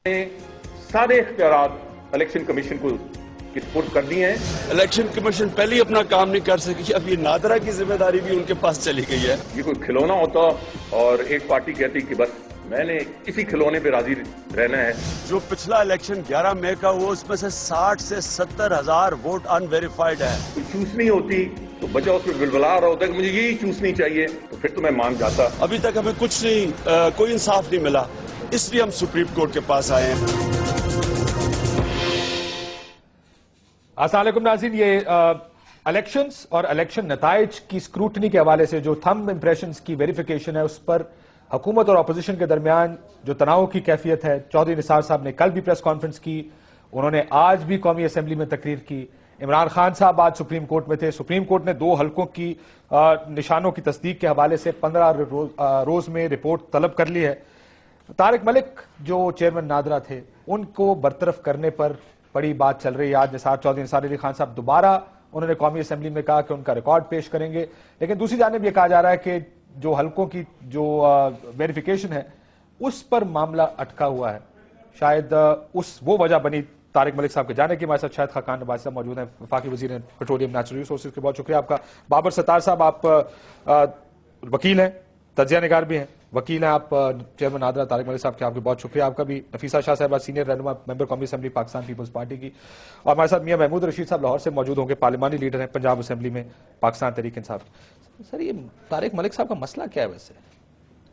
نے سارے اختیارات الیکشن کمیشن کو سپورٹ کر دیے ہیں۔ الیکشن کمیشن پہلے ہی اپنا کام نہیں کر سکی، اب یہ نادرا کی ذمہ داری بھی ان کے پاس چلی گئی ہے۔ یہ کوئی کھلونا ہوتا اور ایک پارٹی کہتی کہ بس میں نے اسی کھلونے پہ راضی رہنا ہے۔ جو پچھلا الیکشن 11 مئی کا ہوا اس میں سے 60 سے 70 ہزار ووٹ ان ویریفائڈ ہے۔ کوئی چوسنی ہوتی تو بچہ اس پہ بلبلا رہا ہوتا ہے کہ مجھے یہی چوسنی چاہیے، تو پھر تو میں مان جاتا۔ ابھی تک ہمیں کچھ نہیں، کوئی انصاف نہیں ملا، اس لیے ہم سپریم کورٹ کے پاس آئے ہیں۔ السلام علیکم ناظرین، یہ الیکشنز اور الیکشن نتائج کی اسکروٹنی کے حوالے سے جو تھم امپریشنز کی ویریفیکیشن ہے اس پر حکومت اور اپوزیشن کے درمیان جو تناؤ کی کیفیت ہے، چودھری نثار صاحب نے کل بھی پریس کانفرنس کی، انہوں نے آج بھی قومی اسمبلی میں تقریر کی۔ عمران خان صاحب آج سپریم کورٹ میں تھے، سپریم کورٹ نے 2 حلقوں کی نشانوں کی تصدیق کے حوالے سے 15 روز میں رپورٹ طلب کر لی ہے۔ طارق ملک جو چیئرمین نادرا تھے ان کو برطرف کرنے پر بڑی بات چل رہی ہے۔ آج چودھری نثار علی خان صاحب دوبارہ انہوں نے قومی اسمبلی میں کہا کہ ان کا ریکارڈ پیش کریں گے، لیکن دوسری جانب یہ کہا جا رہا ہے کہ جو حلقوں کی جو ویریفیکیشن ہے اس پر معاملہ اٹکا ہوا ہے، شاید وہ وجہ بنی طارق ملک صاحب کے جانے کی۔ ہمارے ساتھ شاہد خاقان نواز صاحب موجود ہیں، وفاقی وزیر پیٹرولیم نیچرل ریسورسز کے، بہت شکریہ آپ کا۔ بابر ستار صاحب، آپ وکیل ہیں، تجزیہ نگار بھی ہیں، وکیل ہیں آپ، چیئرمین نادرا طارق ملک صاحب کے، آپ کے بہت شکریہ آپ کا بھی۔ نفیسہ شاہ صاحبہ، سینئر رہنما ممبر قومی اسمبلی پاکستان پیپلز پارٹی کی، اور ہمارے ساتھ میاں محمود رشید صاحب لاہور سے موجود ہوں گے، پارلیمانی لیڈر ہیں پنجاب اسمبلی میں پاکستان تحریک انصاف۔ سر، یہ طارق ملک صاحب کا مسئلہ کیا ہے ویسے؟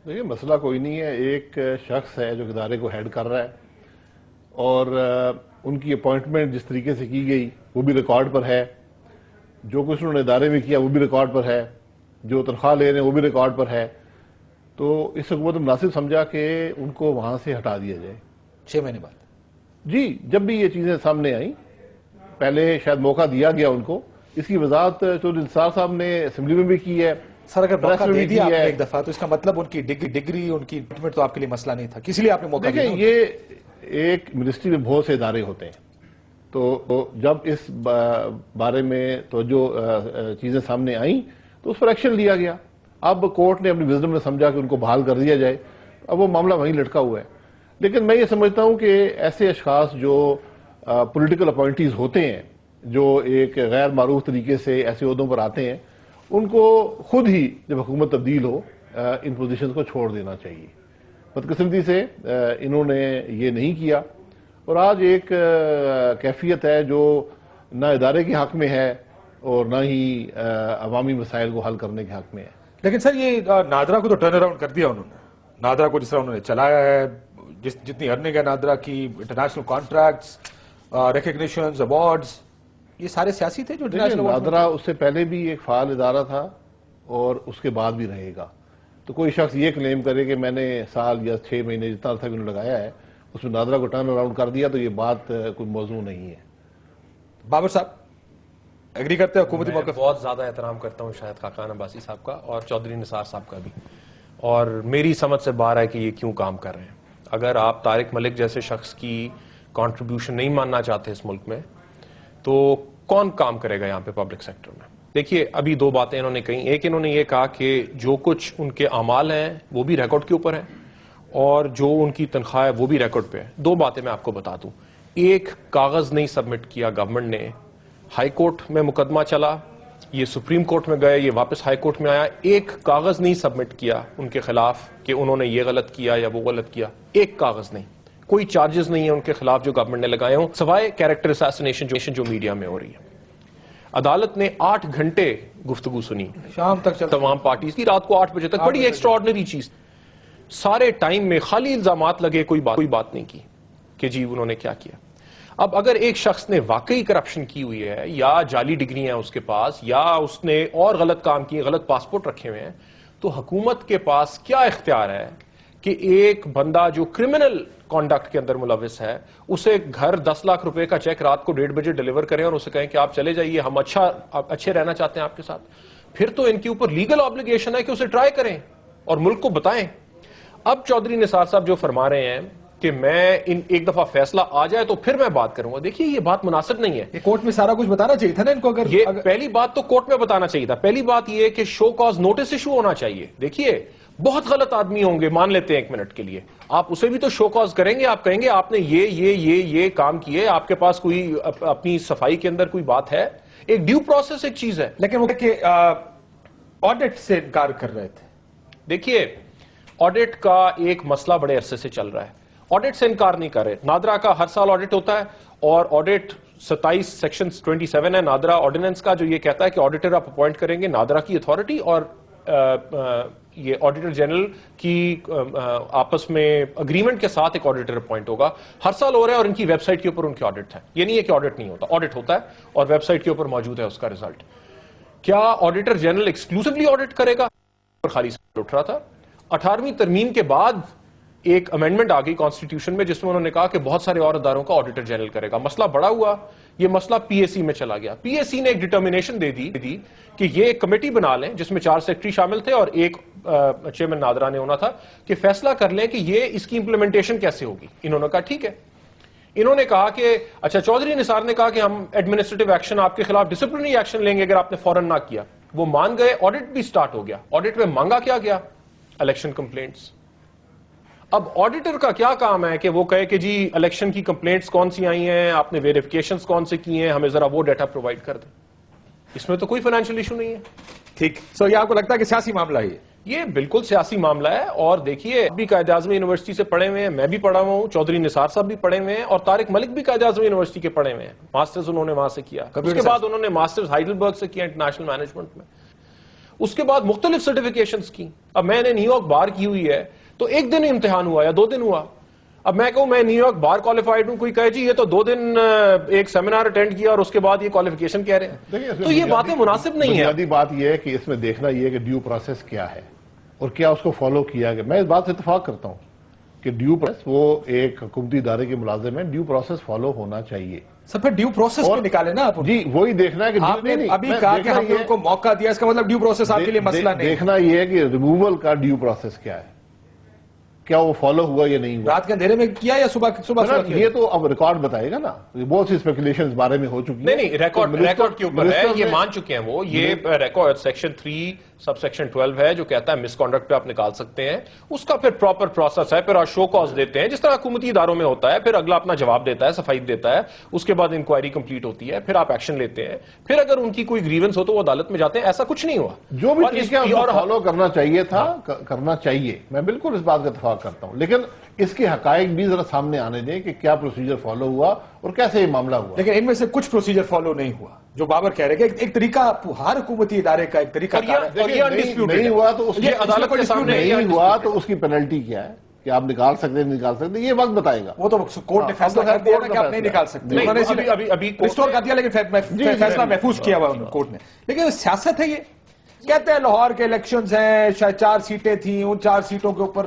دیکھیے، مسئلہ کوئی نہیں ہے، ایک شخص ہے جو ادارے کو ہیڈ کر رہا ہے، اور ان کی اپوائنٹمنٹ جس طریقے سے کی گئی وہ بھی ریکارڈ پر ہے، جو کچھ انہوں نے ادارے میں کیا وہ بھی ریکارڈ پر ہے، جو تنخواہ لے رہے ہیں وہ بھی ریکارڈ پر ہے، تو اس حکومت نے مناسب سمجھا کہ ان کو وہاں سے ہٹا دیا جائے 6 مہینے بعد۔ جی، جب بھی یہ چیزیں سامنے آئیں، پہلے شاید موقع دیا گیا ان کو، اس کی وضاحت چودھری نثار صاحب نے اسمبلی میں بھی کی ہے۔ سر، اگر موقع دے دیا آپ نے ایک دفعہ تو اس کا مطلب ان کی ڈگری ان کی اپوائنٹمنٹ تو آپ کے لیے مسئلہ نہیں تھا، کسی لیے آپ نے موقع دیا؟ دیکھیں، یہ ایک منسٹری میں بہت سے ادارے ہوتے ہیں، تو جب اس بارے میں توجہ چیزیں سامنے آئیں تو اس پر ایکشن لیا گیا۔ اب کورٹ نے اپنی وزڈم میں سمجھا کہ ان کو بحال کر دیا جائے، اب وہ معاملہ وہیں لٹکا ہوا ہے۔ لیکن میں یہ سمجھتا ہوں کہ ایسے اشخاص جو پولیٹیکل اپوائنٹیز ہوتے ہیں، جو ایک غیر معروف طریقے سے ایسے عہدوں پر آتے ہیں، ان کو خود ہی جب حکومت تبدیل ہو ان پوزیشنز کو چھوڑ دینا چاہیے۔ بدقسمتی سے انہوں نے یہ نہیں کیا، اور آج ایک کیفیت ہے جو نہ ادارے کے حق میں ہے اور نہ ہی عوامی مسائل کو حل کرنے کے حق میں ہے۔ لیکن سر، یہ نادرا کو تو ٹرن اراؤنڈ کر دیا انہوں نے، نادرا کو جس طرح انہوں نے چلایا ہے، جتنی ارننگ ہے نادرا کی، انٹرنیشنل کانٹریکٹس، ریکگنیشنز، ایوارڈز، یہ سارے سیاسی تھے جو نادرا اس سے پہلے بھی ایک فعال ادارہ تھا اور اس کے بعد بھی رہے گا۔ تو کوئی شخص یہ کلیم کرے کہ میں نے سال یا 6 مہینے جتنا عرصہ انہوں نے لگایا ہے اس میں نادرا کو ٹرن اراؤنڈ کر دیا، تو یہ بات کوئی موضوع نہیں ہے۔ بابر صاحب ایگری کرتے ہیں حکومتی موقف؟ بہت زیادہ احترام کرتا ہوں شاہد خاقان عباسی صاحب کا اور چودھری نثار صاحب کا بھی، اور میری سمجھ سے باہر ہے کہ یہ کیوں کام کر رہے ہیں۔ اگر آپ طارق ملک جیسے شخص کی کنٹریبیوشن نہیں ماننا چاہتے اس ملک میں، تو کون کام کرے گا یہاں پہ پبلک سیکٹر میں؟ دیکھیے، ابھی 2 باتیں انہوں نے کہیں۔ ایک، انہوں نے یہ کہا کہ جو کچھ ان کے اعمال ہیں وہ بھی ریکارڈ کے اوپر ہیں، اور جو ان کی تنخواہ ہے وہ بھی ریکارڈ پہ ہے۔ 2 باتیں میں آپ کو بتا دوں۔ ایک، کاغذ نہیں سبمٹ کیا گورنمنٹ نے، ہائی کورٹ میں مقدمہ چلا، یہ سپریم کورٹ میں گئے، یہ واپس ہائی کورٹ میں آیا، ایک کاغذ نہیں سبمٹ کیا ان کے خلاف کہ انہوں نے یہ غلط کیا یا وہ غلط کیا، ایک کاغذ نہیں، کوئی چارجز نہیں ہے ان کے خلاف جو گورنمنٹ نے لگائے ہوں، سوائے کیریکٹر اساسینیشن جو میڈیا میں ہو رہی ہے۔ عدالت نے 8 گھنٹے گفتگو سنی شام تک تمام پارٹیز کی، رات کو 8 بجے تک، بڑی ایکسٹراڈنری چیز۔ سارے ٹائم میں خالی الزامات لگے، کوئی بات نہیں کی کہ جی انہوں نے کیا کیا۔ اب اگر ایک شخص نے واقعی کرپشن کی ہوئی ہے، یا جعلی ڈگری ہیں اس کے پاس، یا اس نے اور غلط کام کیے، غلط پاسپورٹ رکھے ہوئے ہیں، تو حکومت کے پاس کیا اختیار ہے کہ ایک بندہ جو کرمنل کانڈکٹ کے اندر ملوث ہے، اسے گھر 10 لاکھ روپے کا چیک رات کو 1:30 بجے ڈیلیور کریں اور اسے کہیں کہ آپ چلے جائیے، ہم اچھے رہنا چاہتے ہیں آپ کے ساتھ؟ پھر تو ان کے اوپر لیگل آبلیگیشن ہے کہ اسے ٹرائی کریں اور ملک کو بتائیں۔ اب چودھری نثار صاحب جو فرما رہے ہیں کہ میں ایک دفعہ فیصلہ آ جائے تو پھر میں بات کروں گا، دیکھیے یہ بات مناسب نہیں ہے۔ یہ کورٹ میں سارا کچھ بتانا چاہیے تھا نا ان کو، اگر یہ پہلی بات تو کورٹ میں بتانا چاہیے تھا۔ پہلی بات یہ کہ شو کاز نوٹس ایشو ہونا چاہیے۔ دیکھیے، بہت غلط آدمی ہوں گے، مان لیتے ہیں ایک منٹ کے لیے، آپ اسے بھی تو شو کاز کریں گے، آپ کہیں گے آپ نے یہ کام کیے، آپ کے پاس کوئی اپنی صفائی کے اندر کوئی بات ہے؟ ایک ڈیو پروسیس ایک چیز ہے. لیکن وہ کہ آڈٹ سے انکار کر رہے تھے. دیکھیے آڈٹ کا ایک مسئلہ بڑے عرصے سے چل رہا ہے، آڈٹ سے انکار نہیں کر رہے. نادرا کا ہر سال آڈٹ ہوتا ہے، اور آڈٹ 27 سیکشن 27 ہے نادرا آرڈیننس کا، جو یہ کہتا ہے کہ آڈیٹر آپ اپوائنٹ کریں گے نادرا کی اتھارٹی اور یہ آڈیٹر جنرل کی آپس میں اگریمنٹ کے ساتھ ایک آڈیٹر اپوائنٹ ہوگا. ہر سال ہو رہا ہے، اور ان کی ویب سائٹ کے اوپر ان کے آڈٹ ہے. یہ نہیں ہے کہ آڈٹ نہیں ہوتا، آڈٹ ہوتا ہے اور ویب سائٹ کے اوپر موجود ہے اس کا ریزلٹ. کیا آڈیٹر جنرل ایکسکلوسively آڈٹ کرے گا؟ خالی سوال اٹھ رہا تھا. 18ویں ترمیم کے بعد ایک امینڈمنٹ آ گئی کانسٹیٹیوشن میں جس میں انہوں نے کہا کہ بہت سارے اور اداروں کا آڈیٹر جنرل کرے گا. مسئلہ بڑا ہوا، یہ مسئلہ پی اے سی میں چلا گیا. پی اے سی نے ایک ڈٹرمینیشن دے دی کہ یہ ایک کمیٹی بنا لیں جس میں 4 سیکرٹری شامل تھے اور ایک چیئرمین نادرا نے ہونا تھا، کہ فیصلہ کر لیں کہ یہ اس کی امپلیمنٹیشن کیسے ہوگی. انہوں نے کہا ٹھیک ہے. انہوں نے کہا کہ اچھا چودھری نثار نے کہا کہ ہم ایڈمنسٹریٹو ایکشن آپ کے خلاف ڈسپلنری ایکشن لیں گے اگر آپ نے فوراً نہ کیا. وہ مان گئے، آڈٹ بھی سٹارٹ ہو گیا. آڈٹ میں مانگا کیا گیا؟ Election complaints. اب آڈیٹر کا کیا کام ہے کہ وہ کہے کہ جی الیکشن کی کمپلینٹس کون سی آئی ہیں، آپ نے ویریفیکیشنز کون سے کی ہیں، ہمیں ذرا وہ ڈیٹا پرووائڈ کر دیں. اس میں تو کوئی فائنینشیل ایشو نہیں ہے. ٹھیک. سو یہ آپ کو لگتا ہے کہ سیاسی معاملہ ہے؟ یہ بالکل سیاسی معاملہ ہے. اور دیکھیے بھی قائد اعظم یونیورسٹی سے پڑھے ہوئے ہیں، میں بھی پڑھا ہوا ہوں، چودھری نثار صاحب بھی پڑھے ہوئے ہیں، اور طارق ملک بھی قائد اعظم یونیورسٹی کے پڑھے ہوئے ہیں. ماسٹرز انہوں نے وہاں سے کیا، اس کے بعد انہوں نے ماسٹرز ہائیڈلبرگ سے کیا انٹرنیشنل مینجمنٹ میں. اس کے بعد مختلف سرٹیفکیشنز کی. اب میں نے نیو یارک بار کی ہوئی ہے تو 1 دن امتحان ہوا یا 2 دن ہوا. اب میں کہوں میں نیو یارک بار کوالیفائڈ ہوں، کوئی کہے جی یہ تو 2 دن ایک سیمینار اٹینڈ کیا اور اس کے بعد یہ کوالیفیکیشن کہہ رہے ہیں، تو یہ باتیں مناسب نہیں ہیں. بنیادی بات یہ ہے کہ اس میں دیکھنا یہ ہے کہ ڈیو پروسیس کیا ہے اور کیا اس کو فالو کیا گیا. میں اس بات سے اتفاق کرتا ہوں کہ ڈیو پروسیس، وہ ایک حکومتی ادارے کے ملازم ہیں، ڈیو پروسیس فالو ہونا چاہیے. سر پھر ڈیو پروسیس پہ نکالے نا آپ. جی وہی دیکھنا ہے کہ آپ نے ابھی کہا کہ ہم نے ان کو موقع دیا، اس کا مطلب ڈیو پروسیس آپ کے لیے مسئلہ نہیں. دیکھنا یہ ہے کہ ریموول کا ڈیو پروسیس کیا ہے، کیا وہ فالو ہوا یا نہیں ہوا. رات کے اندھیرے میں کیا یا صبح یہ تو اب ریکارڈ بتائے گا نا. بہت سی اسپیکولیشن اس بارے میں ہو چکی ہیں. نہیں ریکارڈ کے اوپر ہے، یہ مان چکے ہیں وہ. یہ ریکارڈ سیکشن 3 سب سیکشن 12 ہے جو کہتا ہے مس کانڈکٹ پہ آپ نکال سکتے ہیں. اس کا پھر پراپر پروسیس ہے، پھر آپ شو کاز دیتے ہیں جس طرح حکومتی اداروں میں ہوتا ہے. پھر اگلا اپنا جواب دیتا ہے، صفائی دیتا ہے، اس کے بعد انکوائری کمپلیٹ ہوتی ہے، پھر آپ ایکشن لیتے ہیں. پھر اگر ان کی کوئی گریونس ہو تو وہ عدالت میں جاتے ہیں. ایسا کچھ نہیں ہوا. جو بھی طریقہ فالو کرنا چاہیے تھا کرنا چاہیے، میں بالکل اس بات کا اتفاق کرتا ہوں، لیکن اس کے حقائق بھی ذرا سامنے آنے دیں کہ کیا پروسیجر فالو ہوا اور کیسے یہ معاملہ ہوا. لیکن ان میں سے کچھ پروسیجر فالو نہیں ہوا جو بابر کہہ رہے کہ ایک طریقہ ہر حکومتی ادارے کا ایک طریقہ نہیں ہوا تو عدالت کے سامنے نہیں ہوا تو اس کی پینلٹی کیا ہے کہ آپ نکال سکتے ہیں نکال سکتے، یہ وقت بتائے گا. وہ تو کورٹ نے فیصلہ کر دیا کہ آپ نہیں نکال سکتے، انہوں نے ابھی ریسٹور کر دیا، لیکن فیصلہ محفوظ کیا ہوا کورٹ نے. لیکن سیاست ہے، یہ کہتے ہیں لاہور کے الیکشنز ہیں، شاید 4 سیٹیں تھیں، ان 4 سیٹوں کے اوپر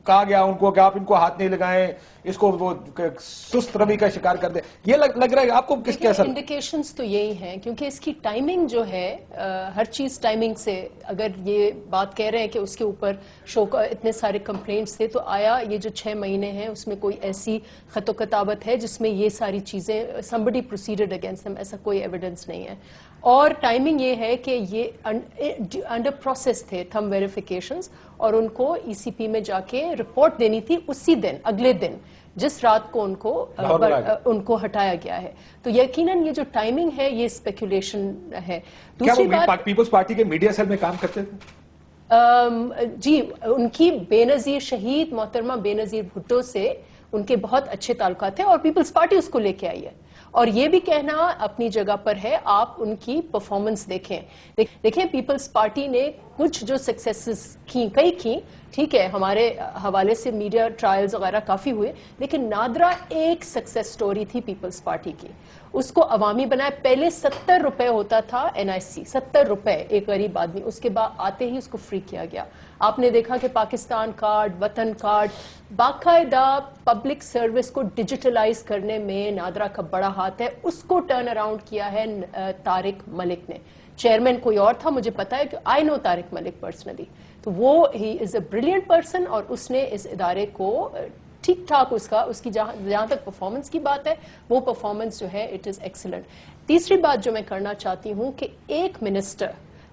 کہا گیا ان کو کہ آپ ان کو ہاتھ نہیں لگائیں، اس کو وہ سست روی کا شکار کر دیں. یہ لگ رہا ہے آپ کو کس کے اثر؟ انڈیکیشنز تو یہی ہیں کیونکہ اس کی ٹائمنگ جو ہے، ہر چیز ٹائمنگ سے. اگر یہ بات کہہ رہے ہیں کہ اس کے اوپر اتنے سارے کمپلینٹس تھے، تو آیا یہ جو 6 مہینے ہیں اس میں کوئی ایسی خط و کتابت ہے جس میں یہ ساری چیزیں somebody proceeded against them؟ ایسا کوئی ایویڈنس نہیں ہے. اور ٹائمنگ یہ ہے کہ یہ انڈر پروسیس تھے تھم ویریفیکیشنز، اور ان کو ای سی پی میں جا کے رپورٹ دینی تھی اسی دن، اگلے دن، جس رات کو ان کو ہٹایا گیا ہے. تو یقیناً یہ جو ٹائمنگ ہے یہ اسپیکولیشن ہے. دوسری بات، پیپلز پارٹی کے میڈیا سیل میں کام کرتے تھے؟ جی، ان کی بے نظیر شہید محترمہ بے نظیر بھٹو سے ان کے بہت اچھے تعلقات ہیں اور پیپلز پارٹی اس کو لے کے آئی ہے. اور یہ بھی کہنا اپنی جگہ پر ہے، آپ ان کی پرفارمنس دیکھیں. پیپلز پارٹی نے کچھ جو سکسیسز کئی کی، ٹھیک ہے، ہمارے حوالے سے میڈیا ٹرائلز وغیرہ کافی ہوئے، لیکن نادرا ایک سکسیس سٹوری تھی پیپلز پارٹی کی. اس کو عوامی بنایا. پہلے 70 روپے ہوتا تھا NIC، 70 روپے ایک غریب آدمی، اس کے بعد آتے ہی اس کو فری کیا گیا. آپ نے دیکھا کہ پاکستان کارڈ، وطن کارڈ، باقاعدہ پبلک سروس کو ڈیجیٹلائز کرنے میں نادرا کا بڑا ہاتھ ہے. اس کو ٹرن اراؤنڈ کیا ہے طارق ملک نے. چیئرمین کوئی اور تھا، مجھے پتا ہے کہ آئی نو طارق ملک پرسنلی، تو وہ ہی از اے بریلینٹ پرسن، اور اس نے اس ادارے کو ٹھیک ٹھاک اس کی جہاں تک پرفارمنس کی بات ہے، وہ پرفارمنس جو ہے اٹ از ایکسلنٹ. تیسری بات جو میں کرنا چاہتی ہوں کہ ایک منسٹر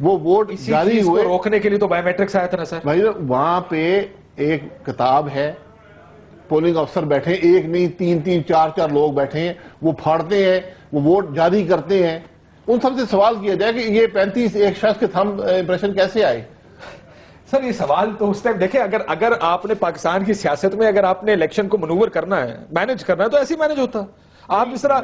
وہ ووٹ اسی جاری چیز کو ہوئے. روکنے کے لیے تو بایو میٹرکس آیا تھا نا سر. بھائی وہاں پہ ایک کتاب ہے, پولنگ افسر بیٹھے ہیں, ایک نہیں تین تین چار چار لوگ بیٹھے ہیں, وہ پھاڑتے ہیں, وہ ووٹ جاری کرتے ہیں. ان سب سے سوال کیا جائے کہ یہ 35 ایک شخص کے تھم امپریشن کیسے آئے؟ سر یہ سوال تو اس ٹائم دیکھیں, اگر آپ نے پاکستان کی سیاست میں اگر آپ نے الیکشن کو منور کرنا ہے, مینج کرنا ہے, تو ایسے ہی مینج ہوتا. آپ اس طرح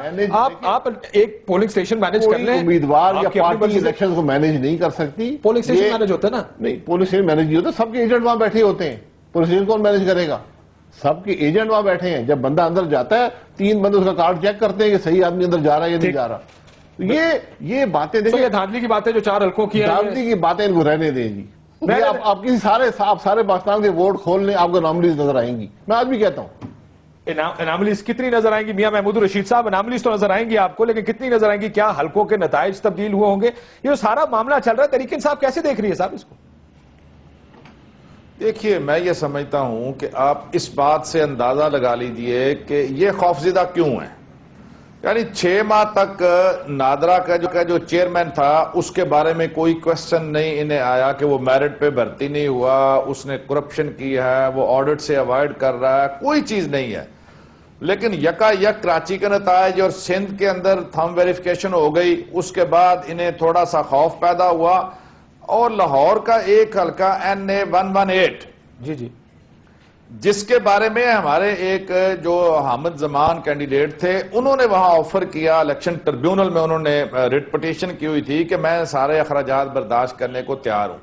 آپ ایک پولنگ سٹیشن مینج کر لیں. امیدوار یا پارٹی الیکشن کو مینج نہیں کر سکتی. پولنگ سٹیشن مینج ہوتا ہے نا. نہیں, پولنگ سٹیشن مینج نہیں ہوتا, سب کے ایجنٹ وہاں بیٹھے ہوتے ہیں. پولنگ سٹیشن کون مینج کرے گا؟ سب کے ایجنٹ وہاں بیٹھے ہیں. جب بندہ اندر جاتا ہے 3 بندے اس کا کارڈ چیک کرتے ہیں کہ صحیح آدمی اندر جا رہا ہے یا نہیں جا رہا. یہ باتیں دیکھیں, یہ دھاندلی کی باتیں جو 4 حلقوں کی ہیں, دھاندلی کی باتیں ان کو رہنے دیں جی. آپ کسی سارے پاکستان کے ووٹ کھول لیں, آپ کو اناملیز نظر آئیں گی. میں آج بھی کہتا ہوں اناملیز کتنی نظر آئیں گی میاں محمود الرشید صاحب؟ اناملیز تو نظر آئیں گی آپ کو, لیکن کتنی نظر آئیں گی؟ کیا حلقوں کے نتائج تبدیل ہوئے ہوں گے؟ یہ جو سارا معاملہ چل رہا ہے, تحریک انصاف کیسے دیکھ رہی ہے صاحب اس کو؟ دیکھیے, میں یہ سمجھتا ہوں کہ آپ اس بات سے اندازہ لگا لیجئے کہ یہ خوفزدہ کیوں ہیں. یعنی 6 ماہ تک نادرا کا جو چیئرمین تھا اس کے بارے میں کوئی کوسچن نہیں انہیں آیا کہ وہ میرٹ پہ بھرتی نہیں ہوا, اس نے کرپشن کی ہے, وہ آڈٹ سے اوائڈ کر رہا ہے, کوئی چیز نہیں ہے. لیکن یکا یک کراچی کے نتائج اور سندھ کے اندر تھم ویریفیکیشن ہو گئی, اس کے بعد انہیں تھوڑا سا خوف پیدا ہوا. اور لاہور کا ایک حلقہ NA 118 جی جس کے بارے میں ہمارے ایک جو حامد زمان کینڈیڈیٹ تھے, انہوں نے وہاں آفر کیا, الیکشن ٹربیونل میں انہوں نے ریٹ پٹیشن کی ہوئی تھی کہ میں سارے اخراجات برداشت کرنے کو تیار ہوں,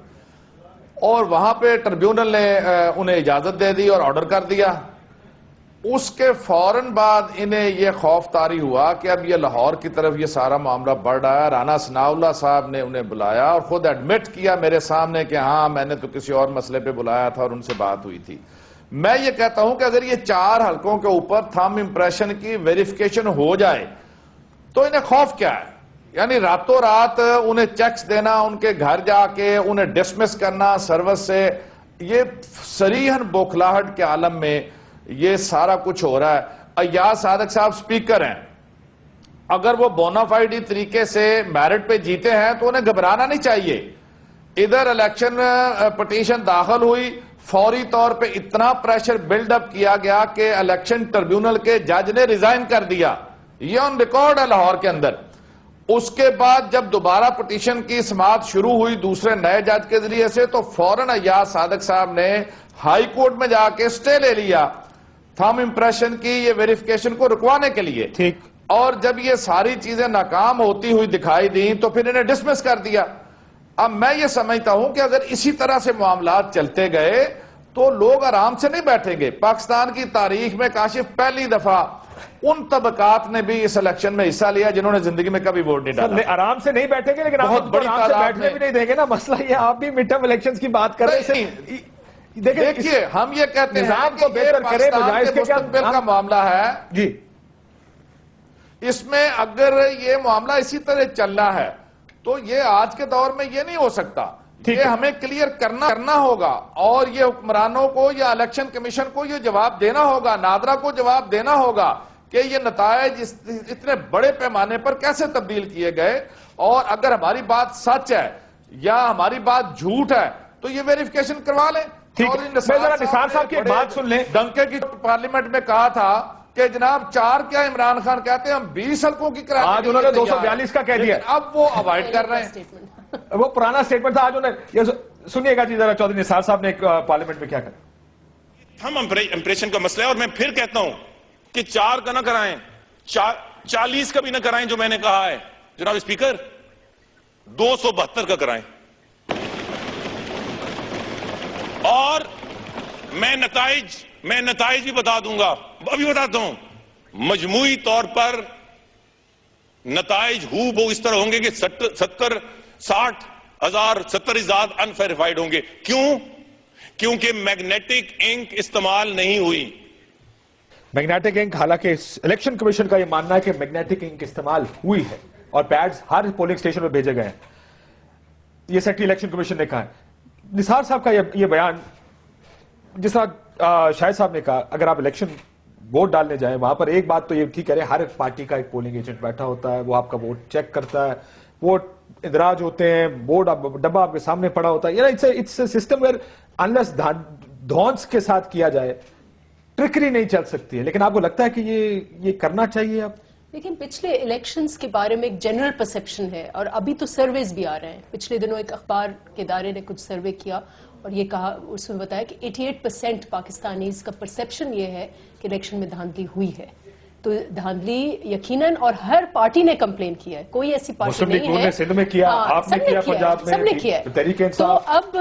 اور وہاں پہ ٹربیونل نے انہیں اجازت دے دی اور آرڈر کر دیا. اس کے فوراً بعد انہیں یہ خوف طاری ہوا کہ اب یہ لاہور کی طرف یہ سارا معاملہ بڑھ رہا ہے. رانا ثناء اللہ صاحب نے انہیں بلایا اور خود ایڈمٹ کیا میرے سامنے کہ ہاں میں نے تو کسی اور مسئلے پہ بلایا تھا اور ان سے بات ہوئی تھی. میں یہ کہتا ہوں کہ اگر یہ 4 حلقوں کے اوپر تھم امپریشن کی ویریفیکیشن ہو جائے تو انہیں خوف کیا ہے؟ یعنی راتوں رات انہیں چیکس دینا, ان کے گھر جا کے انہیں ڈسمس کرنا سروس سے, یہ صریحاً بوکھلاہٹ کے عالم میں یہ سارا کچھ ہو رہا ہے. ایاز صادق صاحب سپیکر ہیں, اگر وہ بونافائیڈی طریقے سے میرٹ پہ جیتے ہیں تو انہیں گھبرانا نہیں چاہیے. ادھر الیکشن پٹیشن داخل ہوئی, فوری طور پہ اتنا پریشر بلڈ اپ کیا گیا کہ الیکشن ٹربیونل کے جج نے ریزائن کر دیا, یہ آن ریکارڈ ہے لاہور کے اندر. اس کے بعد جب دوبارہ پٹیشن کی سماعت شروع ہوئی دوسرے نئے جج کے ذریعے سے, تو فوراً ایاز صادق صاحب نے ہائی کورٹ میں جا کے سٹے لے لیا تھم امپریشن کی یہ ویریفیکیشن کو رکوانے کے لیے. ٹھیک. اور جب یہ ساری چیزیں ناکام ہوتی ہوئی دکھائی دیں تو پھر انہیں ڈسمس کر دیا. اب میں یہ سمجھتا ہوں کہ اگر اسی طرح سے معاملات چلتے گئے تو لوگ آرام سے نہیں بیٹھیں گے. پاکستان کی تاریخ میں کاشف پہلی دفعہ ان طبقات نے بھی اس الیکشن میں حصہ لیا جنہوں نے زندگی میں کبھی ووٹ نہیں ڈالا. آرام سے نہیں بیٹھیں گے, لیکن بہت بڑی تعداد بیٹھنے بھی نہیں دیں گے نا. مسئلہ یہ آپ بھی مڈ ٹرم الیکشنز کی بات کر رہے ہیں. دیکھیے, ہم یہ کہتے ہیں نظام کو کہ بہتر کرے بجائے اس کے مستقبل کا معاملہ ہے جی. اس میں اگر یہ معاملہ اسی طرح چلنا ہے تو یہ آج کے دور میں یہ نہیں ہو سکتا. یہ ہمیں کلیئر کرنا ہوگا, اور یہ حکمرانوں کو یا الیکشن کمیشن کو یہ جواب دینا ہوگا, نادرا کو جواب دینا ہوگا کہ یہ نتائج اتنے بڑے پیمانے پر کیسے تبدیل کیے گئے. اور اگر ہماری بات سچ ہے یا ہماری بات جھوٹ ہے تو یہ ویریفیکیشن کروا لیں. نثار صاحب کی ایک بات سن لیں. ڈنکے کی پارلیمنٹ میں کہا تھا کہ جناب 4 کیا عمران خان کہتے ہیں, ہم 20 حلقوں کی کراچی. آج انہوں نے 242 کا کہہ دیا, اب وہ اوائڈ کر رہے ہیں. وہ پرانا سٹیٹمنٹ تھا. آج انہوں نے سنیے گا جی ذرا چودھری نثار صاحب نے پارلیمنٹ میں کیا کہا. ہم امپریشن کا مسئلہ ہے, اور میں پھر کہتا ہوں کہ 4 کا نہ کرائیں, 40 کا بھی نہ کرائیں جو میں نے کہا ہے. جناب اسپیکر 272 کا کرائیں. اور میں نتائج بھی بتا دوں گا, ابھی بتاتا ہوں. مجموعی طور پر نتائج ہو اس طرح ہوں گے کہ 70,000 انفیریفائڈ ہوں گے. کیوں؟ کیونکہ میگنیٹک انک استعمال نہیں ہوئی. میگنیٹک انک, حالانکہ الیکشن کمیشن کا یہ ماننا ہے کہ میگنیٹک انک استعمال ہوئی ہے اور پیڈز ہر پولنگ سٹیشن پر بھیجے گئے ہیں. یہ سیکٹری الیکشن کمیشن نے کہا ہے. نثار صاحب کا یہ بیان, جس طرح شاہد صاحب نے کہا, اگر آپ الیکشن ووٹ ڈالنے جائیں وہاں پر ایک بات تو یہ ٹھیک ہے, ہر ایک پارٹی کا ایک پولنگ ایجنٹ بیٹھا ہوتا ہے, وہ آپ کا ووٹ چیک کرتا ہے, ووٹ اندراج ہوتے ہیں, بورڈ ڈبہ آپ کے سامنے پڑا ہوتا ہے. It's a system where unless دھونس کے ساتھ کیا جائے ٹرکری نہیں چل سکتی ہے. لیکن آپ کو لگتا ہے کہ یہ کرنا چاہیے؟ آپ لیکن پچھلے الیکشنز کے بارے میں ایک جنرل پرسپشن ہے, اور ابھی تو سرویز بھی آ رہے ہیں. پچھلے دنوں ایک اخبار کے ادارے نے کچھ سروے کیا اور یہ کہا, اس میں بتایا کہ 88% پاکستانیز کا پرسپشن یہ ہے کہ الیکشن میں دھاندلی ہوئی ہے. تو دھاندلی یقیناً, اور ہر پارٹی نے کمپلین کیا ہے, کوئی ایسی پارٹی نہیں ہے. سندھ میں کیا, آپ نے کیا, پنجاب میں, سب نے کیا. تحریک تو انصاف. اب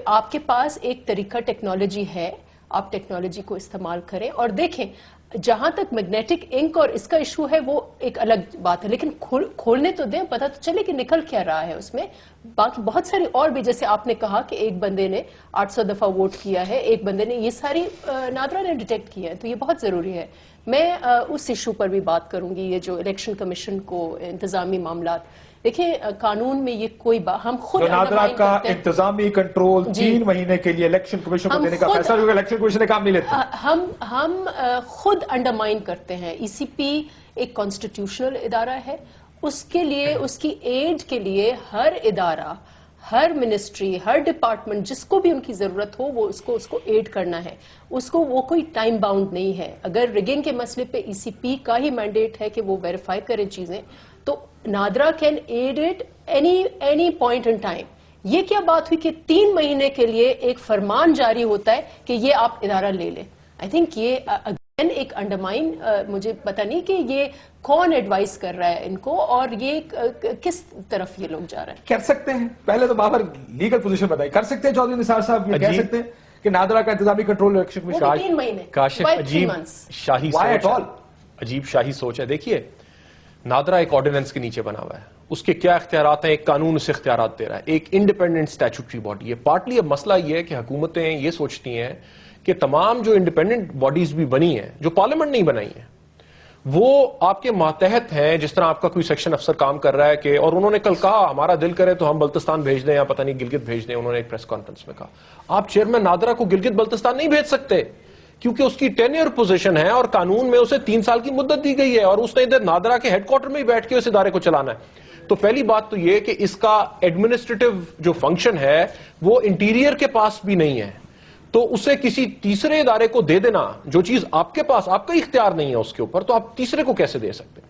آپ کے پاس ایک طریقہ ٹیکنالوجی ہے, آپ ٹیکنالوجی کو استعمال کریں اور دیکھیں. جہاں تک میگنیٹک انک اور اس کا ایشو ہے وہ ایک الگ بات ہے, لیکن کھولنے تو دیں, پتہ تو چلے کہ نکل کیا رہا ہے اس میں. باقی بہت ساری اور بھی, جیسے آپ نے کہا کہ ایک بندے نے 800 دفعہ ووٹ کیا ہے, ایک بندے نے, یہ ساری نادرا نے ڈیٹیکٹ کیا ہے. تو یہ بہت ضروری ہے. میں اس ایشو پر بھی بات کروں گی, یہ جو الیکشن کمیشن کو انتظامی معاملات. دیکھیں قانون میں یہ کوئی ہم خود نادرا کا انتظامی کنٹرول 3 مہینے کے لیے الیکشن کمیشن کو دینے کا فیصلہ, جو الیکشن کمیشن نے کام نہیں لیتا. ہم خود انڈرمائن کرتے ہیں. ای سی پی ایک کانسٹیٹیوشنل ادارہ ہے, اس کے لیے, اس کی ایڈ کے لیے ہر ادارہ, ہر منسٹری, ہر ڈپارٹمنٹ جس کو بھی ان کی ضرورت ہو وہ اس کو ایڈ کرنا ہے. اس کو وہ کوئی ٹائم باؤنڈ نہیں ہے. اگر ریگنگ کے مسئلے پہ ای سی پی کا ہی مینڈیٹ ہے کہ وہ ویریفائی کرے چیزیں, تو NADRA can add it any point in time. یہ کیا بات ہوئی کہ 3 مہینے کے لیے ایک فرمان جاری ہوتا ہے کہ یہ آپ ادارہ لے لیں. آئی تھنک یہ اگین ایک انڈرمائن, مجھے پتہ نہیں کہ یہ کون ایڈوائز کر رہا ہے ان کو, اور یہ کس طرف یہ لوگ جا رہے ہیں. کر سکتے ہیں, پہلے تو بابر لیگل پوزیشن بتائی, کر سکتے ہیں چودھری نثار صاحب, یہ کہہ سکتے ہیں کہ نادرا کا انتظامی کنٹرول الیکشن کمیشن 3 مہینے, کاشف عجیب شاہی سوچ ہے. دیکھیے نادرا ایک آرڈیننس کے نیچے بنا ہوا ہے, اس کے کیا اختیارات ہیں, ایک قانون اسے اختیارات دے رہا ہے, ایک انڈیپینڈنٹ اسٹیچوٹری باڈی ہے. پارٹلی اب مسئلہ یہ ہے کہ حکومتیں یہ سوچتی ہیں کہ تمام جو انڈیپینڈنٹ باڈیز بھی بنی ہیں, جو پارلیمنٹ نہیں بنائی ہیں, وہ آپ کے ماتحت ہیں. جس طرح آپ کا کوئی سیکشن افسر کام کر رہا ہے کہ, اور انہوں نے کل کہا ہمارا دل کرے تو ہم بلتستان بھیج دیں یا پتہ نہیں گلگت بھیج دیں. انہوں نے ایک پریس کانفرنس میں کہا آپ چیئرمین نادرا کو گلگت بلتستان نہیں بھیج سکتے, کیونکہ اس کی ٹینیور پوزیشن ہے اور قانون میں اسے 3 سال کی مدت دی گئی ہے, اور اس نے ادھر نادرا کے ہیڈ کوارٹر میں ہی بیٹھ کے اس ادارے کو چلانا ہے. تو پہلی بات تو یہ کہ اس کا ایڈمنسٹریٹو جو فنکشن ہے وہ انٹیریئر کے پاس بھی نہیں ہے, تو اسے کسی تیسرے ادارے کو دے دینا, جو چیز آپ کے پاس, آپ کا اختیار نہیں ہے اس کے اوپر, تو آپ تیسرے کو کیسے دے سکتے.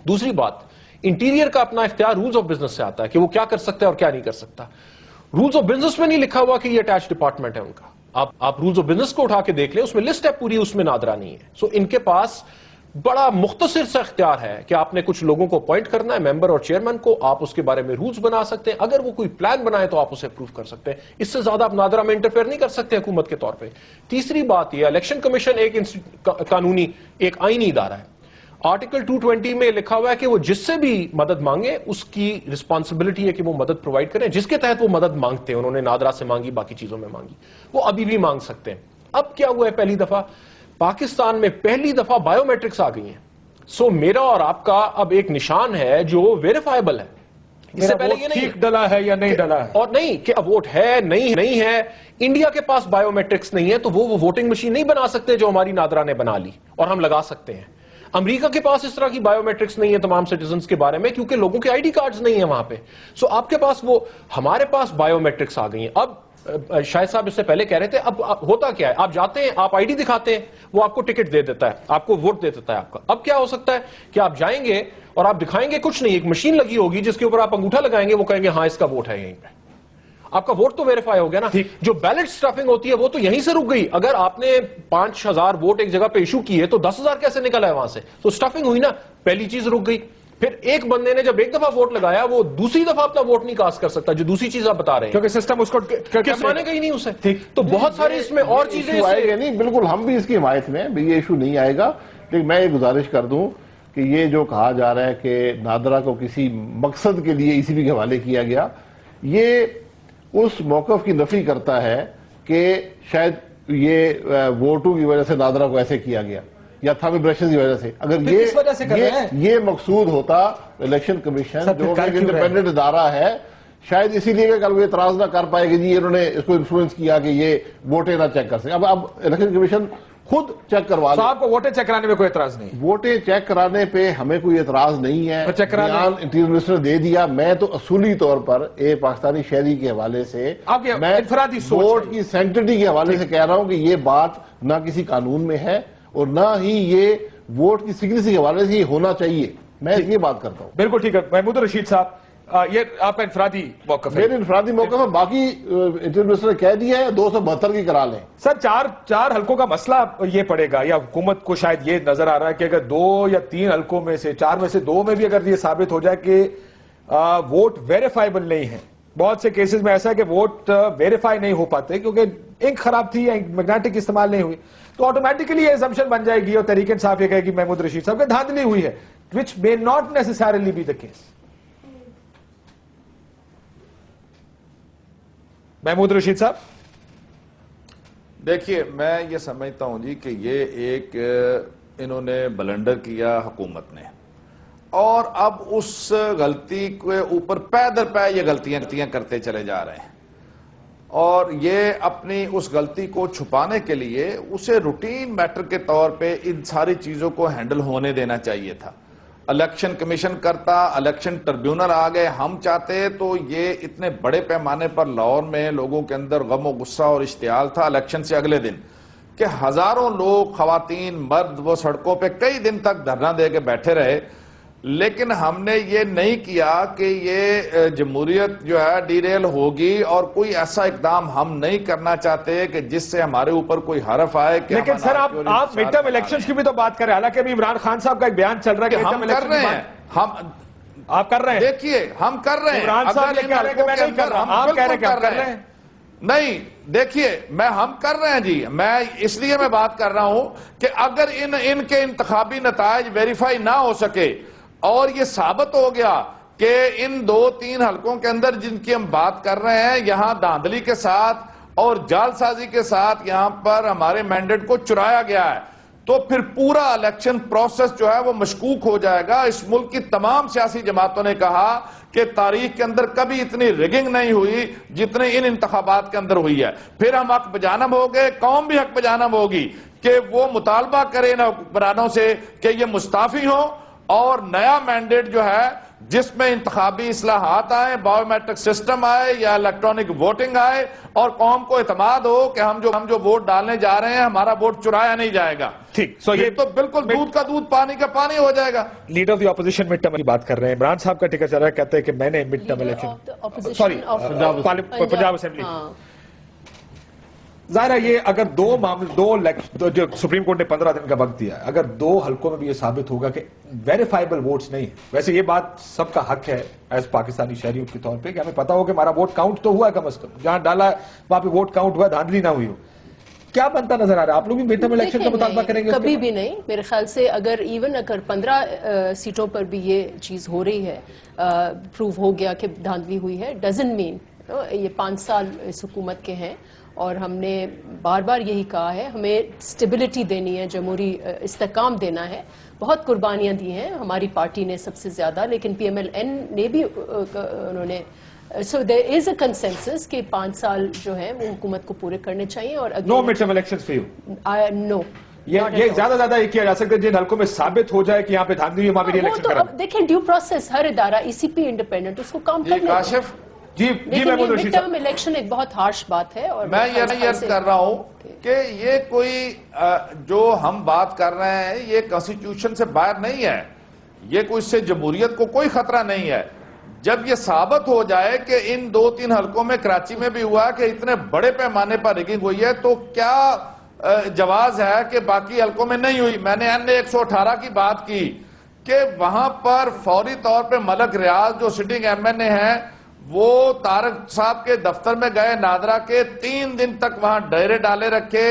دوسری بات, انٹیریئر کا اپنا اختیار رولز آف بزنس سے آتا ہے کہ وہ کیا کر سکتا ہے اور کیا نہیں کر سکتا. رولز آف بزنس میں نہیں لکھا ہوا کہ یہ اٹیچ ڈپارٹمنٹ ہے ان کا. آپ رولز آف بزنس کو اٹھا کے دیکھ لیں, اس میں لسٹ ہے پوری, اس میں نادرا نہیں ہے. سو ان کے پاس بڑا مختصر سا اختیار ہے کہ آپ نے کچھ لوگوں کو اپوائنٹ کرنا ہے, ممبر اور چیئرمین کو, آپ اس کے بارے میں رولز بنا سکتے ہیں, اگر وہ کوئی پلان بنائے تو آپ اسے اپروو کر سکتے ہیں. اس سے زیادہ آپ نادرا میں انٹرفیئر نہیں کر سکتے حکومت کے طور پہ. تیسری بات یہ, الیکشن کمیشن ایک قانونی, ایک آئینی ادارہ ہے. آرٹیکل 220 میں لکھا ہوا ہے کہ وہ جس سے بھی مدد مانگے اس کی رسپانسبلٹی ہے کہ وہ مدد پرووائڈ کریں. جس کے تحت وہ مدد مانگتے ہیں, انہوں نے نادرا سے مانگی, باقی چیزوں میں مانگی, وہ ابھی بھی مانگ سکتے ہیں. اب کیا ہوا ہے, پہلی دفعہ پاکستان میں پہلی دفعہ بایو میٹرکس آ گئی ہیں. سو میرا اور آپ کا اب ایک نشان ہے جو ویریفائبل ہے. اس سے پہلے یہ نہیں ڈلا ہے یا نہیں ڈلا ہے, اور نہیں کہ اب ووٹ ہے نہیں ہے. انڈیا کے پاس بایو میٹرکس نہیں ہے تو وہ ووٹنگ مشین نہیں بنا سکتے جو ہماری نادرا نے بنا لی اور ہم لگا سکتے ہیں. امریکہ کے پاس اس طرح کی بایو میٹرکس نہیں ہے تمام سٹیزنز کے بارے میں, کیونکہ لوگوں کے آئی ڈی کارڈز نہیں ہیں وہاں پہ. سو آپ کے پاس وہ, ہمارے پاس بایو میٹرکس آ گئی ہیں. اب شاہد صاحب اس سے پہلے کہہ رہے تھے, اب ہوتا کیا ہے, آپ جاتے ہیں, آپ آئی ڈی دکھاتے ہیں, وہ آپ کو ٹکٹ دے دیتا ہے, آپ کو ووٹ دے دیتا ہے آپ کا. اب کیا ہو سکتا ہے کہ آپ جائیں گے اور آپ دکھائیں گے کچھ نہیں, ایک مشین لگی ہوگی جس کے اوپر آپ انگوٹھا لگائیں گے, وہ کہیں گے ہاں اس کا ووٹ ہے یہیں پہ. آپ کا ووٹ تو ویریفائی ہو گیا نا. جو بیلٹ اسٹفنگ ہوتی ہے وہ تو یہیں سے رک گئی. اگر آپ نے 5000 ووٹ ایک جگہ پہ ایشو کیے تو 10,000 کیسے نکلا ہے وہاں سے, تو اسٹفنگ ہوئی نا, پہلی چیز رک گئی. پھر ایک بندے نے جب ایک دفعہ ووٹ لگایا وہ دوسری دفعہ اپنا ووٹ نہیں کاسٹ کر سکتا, جو دوسری چیز آپ بتا رہے ہیں, کیونکہ سسٹم اس کو کس مانے گا ہی نہیں اسے. تو بہت سارے اس میں اور چیزیں آئے گا نہیں. بالکل ہم بھی اس کی حمایت میں, یہ ایشو نہیں آئے گا. لیکن میں یہ گزارش کر دوں کہ یہ جو کہا جا رہا ہے کہ نادرا کو کسی مقصد کے لیے ای سی پی کے حوالے کیا گیا, یہ اس موقف کی نفی کرتا ہے کہ شاید یہ ووٹوں کی وجہ سے نادرا کو ایسے کیا گیا یا تھم امپریشن کی وجہ سے. اگر یہ مقصود ہوتا الیکشن کمیشن جو ایک انڈیپینڈنٹ ادارہ ہے, شاید اسی لیے کہ کل وہ اعتراض نہ کر پائے کہ جی انہوں نے اس کو انفلوئنس کیا کہ یہ ووٹیں نہ چیک کر سکے. اب الیکشن کمیشن خود چیک کروا تو لیں. آپ کو ووٹیں چیک کرانے میں کوئی اعتراض نہیں؟ ووٹیں چیک کرانے پہ ہمیں کوئی اعتراض نہیں ہے. بیان انٹیریئر منسٹر دے دیا. میں تو اصولی طور پر ایک پاکستانی شہری کے حوالے سے میں انفرادی سوچ ووٹ کی سینکٹرٹی کے حوالے سے کہہ رہا ہوں کہ یہ بات نہ کسی قانون میں ہے اور نہ ہی یہ ووٹ کی سیکریسی کے حوالے سے یہ ہونا چاہیے. میں یہ بات کرتا ہوں. بالکل ٹھیک ہے. محمود رشید صاحب یہ آپ کا انفرادی موقف ہے؟ میرے انفرادی موقف ہے. باقی انٹیریئر منسٹر نے کہہ دیا ہے 272 کی کرا لیں. سر چار حلقوں کا مسئلہ یہ پڑے گا یا حکومت کو شاید یہ نظر آ رہا ہے کہ اگر 2 یا 3 حلقوں میں سے 4 میں سے 2 میں بھی اگر یہ ثابت ہو جائے کہ ووٹ ویریفائیبل نہیں ہے. بہت سے کیسز میں ایسا ہے کہ ووٹ ویریفائی نہیں ہو پاتے کیونکہ انک خراب تھی یا میگنیٹک استعمال نہیں ہوئی, تو آٹومیٹکلی یہ اسمپشن بن جائے گی اور تحریک انصاف یہ کہے گی محمود رشید صاحب کہ دھاندلی ہوئی ہے, which may not necessarily be the case. Mahmood Rashid صاحب دیکھیے, میں یہ سمجھتا ہوں جی کہ یہ ایک انہوں نے بلنڈر کیا حکومت نے, اور اب اس غلطی کے اوپر پے در پے یہ غلطیاں کرتے چلے جا رہے ہیں, اور یہ اپنی اس غلطی کو چھپانے کے لیے اسے روٹین میٹر کے طور پہ ان ساری چیزوں کو ہینڈل ہونے دینا چاہیے تھا. الیکشن کمیشن کرتا, الیکشن ٹربیونل آ گئے, ہم چاہتے تو یہ اتنے بڑے پیمانے پر لاہور میں لوگوں کے اندر غم و غصہ اور اشتعال تھا الیکشن سے اگلے دن کہ ہزاروں لوگ, خواتین, مرد وہ سڑکوں پہ کئی دن تک دھرنا دے کے بیٹھے رہے, لیکن ہم نے یہ نہیں کیا کہ یہ جمہوریت جو ہے ڈیریل ہوگی, اور کوئی ایسا اقدام ہم نہیں کرنا چاہتے کہ جس سے ہمارے اوپر کوئی حرف آئے. لیکن سر آپ مڈ ٹرم الیکشنز کی بھی تو بات کر رہے ہیں, حالانکہ ابھی عمران خان صاحب کا ایک بیان چل رہا ہے کہ ہم کر رہے ہیں. آپ کر رہے ہیں؟ دیکھیے ہم کر رہے ہیں. عمران صاحب یہ کہہ رہے ہیں کہ میں نہیں کر رہا, آپ کہہ رہے ہیں کہ ہم کر رہے ہیں. نہیں, دیکھیے ہم کر رہے ہیں جی. میں اس لیے میں بات کر رہا ہوں کہ اگر ان کے انتخابی نتائج ویریفائی نہ ہو سکے اور یہ ثابت ہو گیا کہ ان 2-3 حلقوں کے اندر جن کی ہم بات کر رہے ہیں یہاں دھاندلی کے ساتھ اور جال سازی کے ساتھ یہاں پر ہمارے مینڈیٹ کو چرایا گیا ہے, تو پھر پورا الیکشن پروسیس جو ہے وہ مشکوک ہو جائے گا. اس ملک کی تمام سیاسی جماعتوں نے کہا کہ تاریخ کے اندر کبھی اتنی ریگنگ نہیں ہوئی جتنے ان انتخابات کے اندر ہوئی ہے. پھر ہم حق بجانب ہو گئے, قوم بھی حق بجانب ہوگی کہ وہ مطالبہ کرے نا حکمرانوں سے کہ یہ مستعفی ہوں اور نیا مینڈیٹ جو ہے جس میں انتخابی اصلاحات آئے, بایو میٹرک سسٹم آئے یا الیکٹرانک ووٹنگ آئے, اور قوم کو اعتماد ہو کہ ہم جو ووٹ ڈالنے جا رہے ہیں ہمارا ووٹ چرایا نہیں جائے گا. ٹھیک, سو یہ تو بالکل دودھ کا دودھ پانی کا پانی ہو جائے گا. Leader of the opposition mid term کی بات کر رہے ہیں, عمران صاحب کا ٹکٹ چل رہا ہے, کہتے ہیں کہ میں نے mid term election sorry Punjab assembly, ظاہر ہے یہ اگر جو سپریم کورٹ نے 15 دن کا وقت دیا ہے, اگر 2 حلقوں میں بھی یہ ثابت ہوگا کہ ویریفائیبل ووٹس نہیں ہیں. ویسے یہ بات سب کا حق ہے ایز پاکستانی شہریوں کے طور پہ کہ ہمیں پتا ہو کہ ہمارا ووٹ کاؤنٹ تو ہوا ہے, کم از کم جہاں ڈالا وہاں پہ ووٹ کاؤنٹ ہوا, دھاندلی نہ ہوئی ہو. کیا بنتا نظر آ رہا ہے؟ آپ لوگ بھی مڈ ٹرم الیکشن کا مطالبہ کریں گے؟ کبھی بھی نہیں. میرے خیال سے اگر 15 سیٹوں پر بھی یہ چیز ہو رہی ہے, پروو ہو گیا کہ دھاندلی ہوئی ہے, ڈزنٹ مین یہ 5 سال اس حکومت کے ہیں, اور ہم نے بار بار یہی کہا ہے ہمیں اسٹیبلٹی دینی ہے, جمہوری استحکام دینا ہے. بہت قربانیاں دی ہیں ہماری پارٹی نے سب سے زیادہ, لیکن پی ایم ایل این نے بھی انہوں نے, سو دیر از اے کنسنسس کہ 5 سال جو ہے وہ حکومت کو پورے کرنے چاہیے. اور no mid term election for you? No, یہ زیادہ یہ کیا جا سکتا ہے جن حلقوں میں ثابت ہو جائے کہ یہاں پہ دھاندلی وہاں پہ الیکشن کرا. دیکھیں ڈیو پروسیس, ہر ادارہ ای سی پی انڈیپینڈنٹ اس کو کام کرنے دیں. جی محمود رشید صاحب, الیکشن ایک بہت ہارش بات ہے, اور میں یہ عرض کر رہا ہوں کہ یہ کوئی جو ہم بات کر رہے ہیں یہ کانسٹیٹیوشن سے باہر نہیں ہے, یہ کوئی اس سے جمہوریت کو کوئی خطرہ نہیں ہے. جب یہ ثابت ہو جائے کہ ان 2-3 حلقوں میں کراچی میں بھی ہوا کہ اتنے بڑے پیمانے پر ریگنگ ہوئی ہے, تو کیا جواز ہے کہ باقی حلقوں میں نہیں ہوئی؟ میں نے N118 کی بات کی کہ وہاں پر فوری طور پہ ملک ریاض جو سٹنگ ایم این اے ہیں وہ طارق صاحب کے دفتر میں گئے نادرا کے, 3 دن تک وہاں ڈیرے ڈالے رکھے,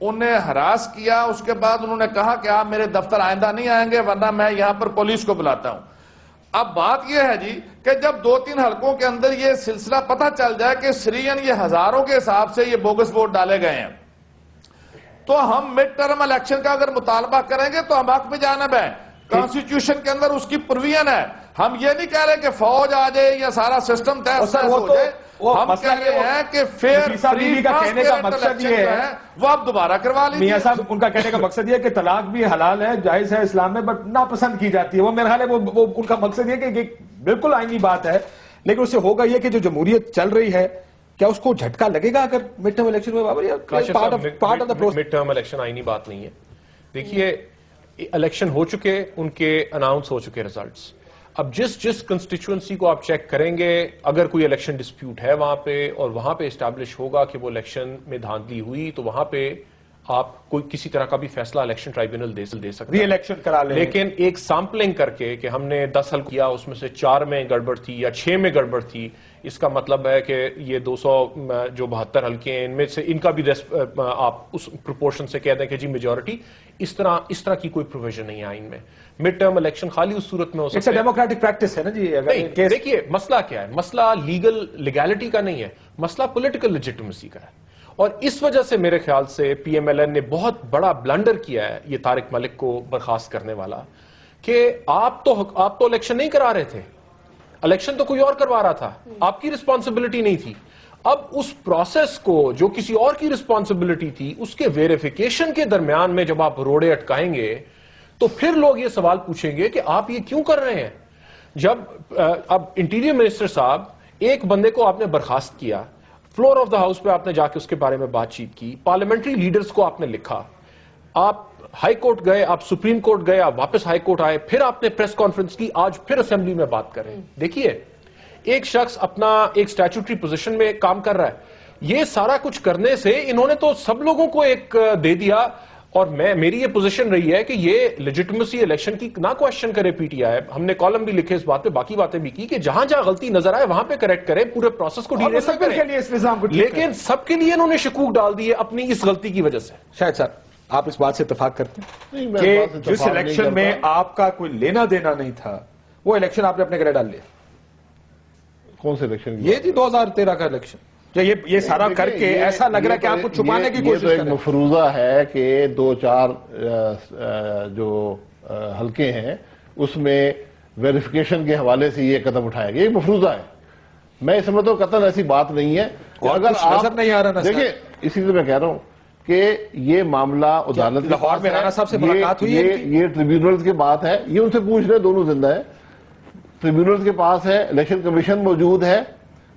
انہیں ہراس کیا. اس کے بعد انہوں نے کہا کہ آپ میرے دفتر آئندہ نہیں آئیں گے ورنہ میں یہاں پر پولیس کو بلاتا ہوں. اب بات یہ ہے جی کہ جب 2-3 حلقوں کے اندر یہ سلسلہ پتہ چل جائے کہ سرین یہ ہزاروں کے حساب سے یہ بوگس ووٹ ڈالے گئے ہیں, تو ہم مڈ ٹرم الیکشن کا اگر مطالبہ کریں گے تو ہم حق میں جانب ہیں. کانسٹیٹیوشن کے اندر اس کی پروویژن ہے. ہم یہ نہیں کہہ رہے کہ فوج آ جائے یا سارا سسٹم تحس نحس ہو جائے, ہم کہہ رہے ہیں کہ فیئر فری کا کہنے کا مقصد یہ ہے وہ آپ دوبارہ کروا لیجیے. میاں صاحب ان کا کہنے کا مقصد یہ ہے کہ طلاق بھی حلال ہے, جائز ہے اسلام میں, بٹ ناپسند کی جاتی ہے. وہ میرا خیال ہے وہ ان کا مقصد یہ کہ بالکل آئینی بات ہے, لیکن اس سے ہوگا یہ کہ جو جمہوریت چل رہی ہے کیا اس کو جھٹکا لگے گا اگر مڈ ٹرم الیکشن میں؟ Part of the process. Mid term election آئینی بات نہیں ہے. دیکھیے الیکشن ہو چکے, ان کے اناؤنس ہو چکے ریزلٹس. اب جس کنسٹیچوئنسی کو آپ چیک کریں گے, اگر کوئی الیکشن ڈسپیوٹ ہے وہاں پہ اور وہاں پہ اسٹیبلش ہوگا کہ وہ الیکشن میں دھاندلی ہوئی, تو وہاں پہ آپ کوئی کسی طرح کا بھی فیصلہ الیکشن ٹرائبیونل دے سکتے ہیں, ری الیکشن کرا لیں. لیکن ایک سیمپلنگ کر کے کہ ہم نے 10 حلقے کیا, اس میں سے 4 میں گڑبڑ تھی یا 6 میں گڑبڑ تھی, اس کا مطلب ہے کہ یہ 200 جو 72 حلقے ہیں ان میں سے ان کا بھی آپ اس پروپورشن سے کہہ دیں کہ جی میجورٹی. اس طرح کی کوئی پروویژن نہیں ہے آئین میں. مڈ ٹرم الیکشن خالی اس صورت میں ہو سکتا ہے. ڈیموکریٹک پریکٹس ہے نا جی. دیکھیے مسئلہ کیا ہے, مسئلہ لیگلٹی کا نہیں ہے, مسئلہ پولیٹیکل لیجٹمیسی کا ہے. اور اس وجہ سے میرے خیال سے پی ایم ایل این نے بہت بڑا بلنڈر کیا ہے یہ طارق ملک کو برخاست کرنے والا, کہ آپ تو الیکشن نہیں کرا رہے تھے, الیکشن تو کوئی اور کروا رہا تھا, آپ کی رسپانسبلٹی نہیں تھی. اب اس پروسیس کو جو کسی اور کی رسپانسبلٹی تھی, اس کے ویریفیکیشن کے درمیان میں جب آپ روڑے اٹکائیں گے تو پھر لوگ یہ سوال پوچھیں گے کہ آپ یہ کیوں کر رہے ہیں. جب اب انٹیریئر منسٹر صاحب ایک بندے کو آپ نے برخاست کیا, فلور آف دا ہاؤس پہ آپ نے جا کے اس کے بارے میں بات چیت کی, پارلیمنٹری لیڈرز کو آپ نے لکھا, آپ ہائی کورٹ گئے, آپ سپریم کورٹ گئے, آپ واپس ہائی کورٹ آئے, پھر آپ نے پریس کانفرنس کی, آج پھر اسمبلی میں بات کریں. دیکھیے ایک شخص اپنا ایک سٹیچوٹری پوزیشن میں کام کر رہا ہے, یہ سارا کچھ کرنے سے انہوں نے تو سب لوگوں کو ایک دے دیا. اور میری یہ پوزیشن رہی ہے کہ یہ لیجٹمیسی الیکشن کی نہ کوشچن کرے پی ٹی آئی. ہم نے کالم بھی لکھے اس بات پہ, باقی باتیں بھی کی کہ جہاں جہاں غلطی نظر آئے وہاں پہ کریکٹ کریں, پورے پروسیس کو ڈیل کریں. لیکن سب کے لیے انہوں نے شکوک ڈال دیے اپنی اس غلطی کی وجہ سے. شاید سر آپ اس بات سے اتفاق کرتے ہیں کہ جس الیکشن میں آپ کا کوئی لینا دینا نہیں تھا وہ الیکشن آپ نے اپنے گھر ڈال لیا؟ کون سے الیکشن؟ یہ جی 2013 کا الیکشن. یہ سارا کر کے ایسا لگ رہا ہے کہ آپ کو چھپانے کی کوشش کر رہے ہیں. یہ تو ایک مفروضہ ہے کہ 2-4 جو حلقے ہیں اس میں ویریفیکیشن کے حوالے سے یہ قدم اٹھایا گیا, یہ مفروضہ ہے. میں سمجھتا ہوں قطعاً ایسی بات نہیں ہے. اگر نظر نہیں آ رہا دیکھیں, اسی لیے میں کہہ رہا ہوں کہ یہ معاملہ عدالت لاہور میں رانا صاحب سے ملاقات ہوئی ہے, یہ ٹریبیونل کی بات ہے, یہ ان سے پوچھ رہے, دونوں زندہ ہے, ٹریبیونل کے پاس ہے, الیکشن کمیشن موجود ہے.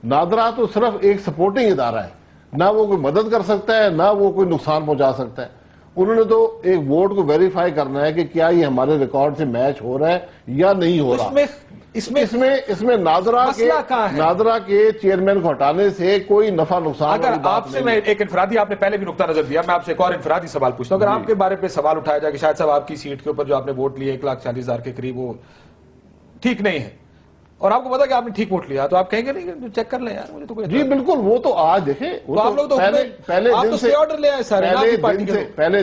نادرا تو صرف ایک سپورٹنگ ادارہ ہے, نہ وہ کوئی مدد کر سکتا ہے نہ وہ کوئی نقصان پہنچا سکتا ہے. انہوں نے تو ایک ووٹ کو ویریفائی کرنا ہے کہ کیا یہ ہمارے ریکارڈ سے میچ ہو رہا ہے یا نہیں ہو رہا. اس میں نادرا کے چیئرمین کو ہٹانے سے کوئی نفع نقصان. اگر آپ سے میں ایک انفرادی, آپ نے پہلے بھی نقطہ نظر دیا, میں آپ سے ایک اور انفرادی سوال پوچھتا ہوں. اگر آپ کے بارے پہ سوال اٹھایا جائے کہ شاید صاحب آپ کی سیٹ کے اوپر جو آپ نے ووٹ لیے 1,40,000 کے قریب وہ ٹھیک نہیں ہے, اور آپ کو پتا کہ آپ نے ٹھیک ووٹ لیا, تو آپ کہیں گے نہیں کہ چیک کر لیں یار مجھے تو کوئی. جی بالکل, وہ تو آج دیکھیں, پہلے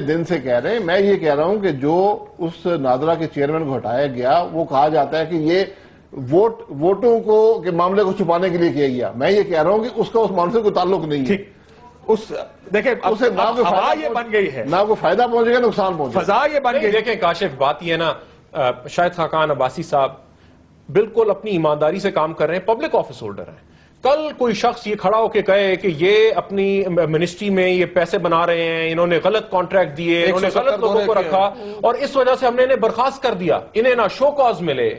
دن سے کہہ رہے ہیں. میں یہ کہہ رہا ہوں کہ جو اس نادرا کے چیئرمین کو ہٹایا گیا وہ کہا جاتا ہے کہ یہ ووٹوں کو کے معاملے کو چھپانے کے لیے کیا گیا. میں یہ کہہ رہا ہوں کہ اس کا اس معاملے سے کوئی تعلق نہیں ہے. دیکھیں اسے فضا یہ بن گئی ہے, نہ کوئی فائدہ پہنچے گا نقصان پہنچے گا, فضا یہ بن گئی. دیکھیں کاشف بات یہ ہے نا, شاہد خاقان عباسی صاحب بالکل اپنی ایمانداری سے کام کر رہے ہیں, پبلک آفس ہولڈر ہیں. کل کوئی شخص یہ کھڑا ہو کے کہے کہ یہ اپنی منسٹری میں یہ پیسے بنا رہے ہیں, انہوں نے غلط کانٹریکٹ دیے, انہوں نے غلط لوگوں کو رکھا, اور اس وجہ سے ہم نے انہیں برخاست کر دیا, انہیں نہ شو کاز ملے,